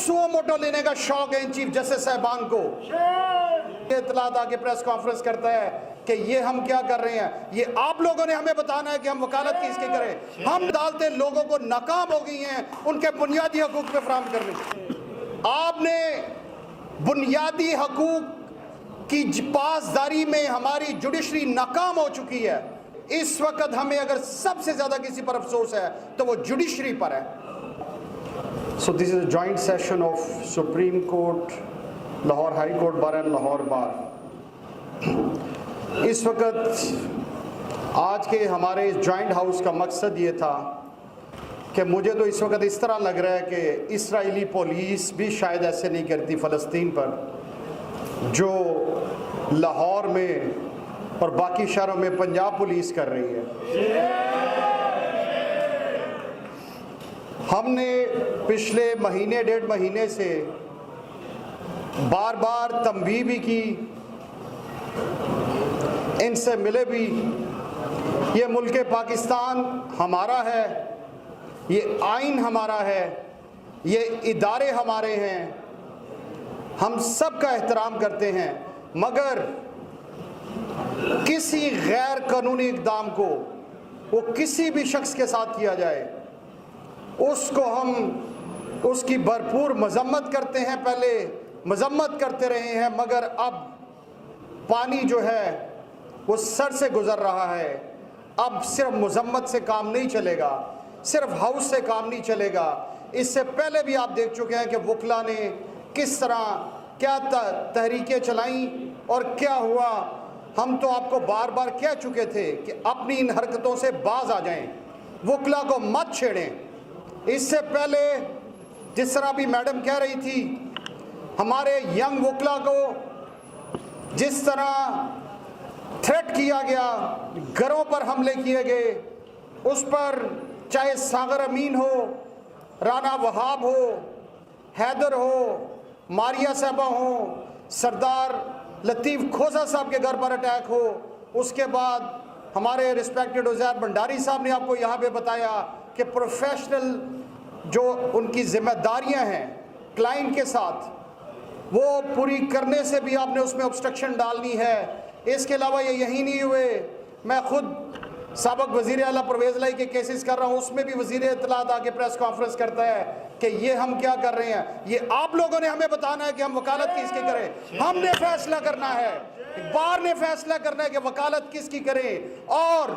सो मोटो लेने का शौक है इन चीफ जस्टिस साहबान को। इत्तलात आके प्रेस कॉन्फ्रेंस करता है कि ये हम क्या कर रहे हैं, ये आप लोगों ने हमें बताना है कि हम वकालत किसकी करें। हम अदालतें लोगों को नाकाम हो गई हैं उनके बुनियादी हकूक पे फराहम करने। आपने बुनियादी हकूक की पासदारी में हमारी जुडिशरी नाकाम हो चुकी है। इस वक्त हमें अगर सबसे ज्यादा किसी पर अफसोस है तो वो जुडिशरी पर है। So this is a joint session of Supreme Court, Lahore high court bar and Lahore bar. इस वक्त आज के हमारे इस जॉइंट हाउस का मकसद ये था कि मुझे तो इस वक्त इस तरह लग रहा है कि इस्राएली पुलिस भी शायद ऐसे नहीं करती फ़लस्तीन पर जो लाहौर में और बाकी शहरों में पंजाब पुलिस कर रही है। हमने पिछले महीने डेढ़ महीने से बार बार तंबीह भी की, इनसे मिले भी। ये मुल्क पाकिस्तान हमारा है, ये आइन हमारा है, ये इदारे हमारे हैं, हम सब का एहतराम करते हैं, मगर किसी गैर कानूनी इक़दाम को वो किसी भी शख्स के साथ किया जाए उसको हम उसकी भरपूर मजम्मत करते हैं, पहले मजम्मत करते रहे हैं, मगर अब पानी जो है वो सर से गुजर रहा है। अब सिर्फ मजम्मत से काम नहीं चलेगा, सिर्फ हाउस से काम नहीं चलेगा। इससे पहले भी आप देख चुके हैं कि वकला ने किस तरह क्या तहरीकें चलाई और क्या हुआ। हम तो आपको बार बार कह चुके थे कि अपनी इन हरकतों से बाज आ जाएं, वकला को मत छेड़ें। इससे पहले जिस तरह भी मैडम कह रही थी, हमारे यंग वकला को जिस तरह थ्रेट किया गया, घरों पर हमले किए गए, उस पर चाहे सागर अमीन हो, राना वहाब हो, हैदर हो, मारिया साहबा हो, सरदार लतीफ़ खोजा साहब के घर पर अटैक हो, उसके बाद हमारे रिस्पेक्टेड उज़ैर भंडारी साहब ने आपको यहाँ पे बताया कि प्रोफेशनल जो उनकी जिम्मेदारियाँ हैं क्लाइंट के साथ वो पूरी करने से भी आपने उसमें ऑब्स्ट्रक्शन डालनी है। इसके अलावा ये यही नहीं हुए, मैं खुद साबिक वज़ीर आला परवेज़ लाई के केसेस कर रहा हूँ, उसमें भी वज़ीर इत्तलात आके प्रेस कॉन्फ्रेंस करता है कि ये हम क्या कर रहे हैं, ये आप लोगों ने हमें बताना है कि हम वकालत किसकी करें। हमने फैसला करना है, बार ने फैसला करना है कि वकालत किसकी करें। और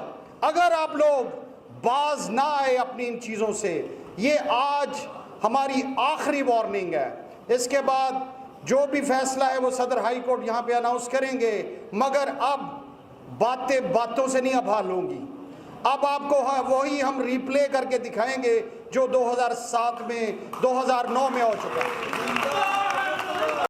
अगर आप लोग बाज ना आए अपनी इन चीज़ों से, ये आज हमारी आखिरी वार्निंग है। इसके बाद जो भी फैसला है वो सदर हाई कोर्ट यहाँ पे अनाउंस करेंगे, मगर अब बातें बातों से नहीं अब हाल होंगी। अब आपको वही हम रिप्ले करके दिखाएंगे जो 2007 में 2009 में हो चुका है।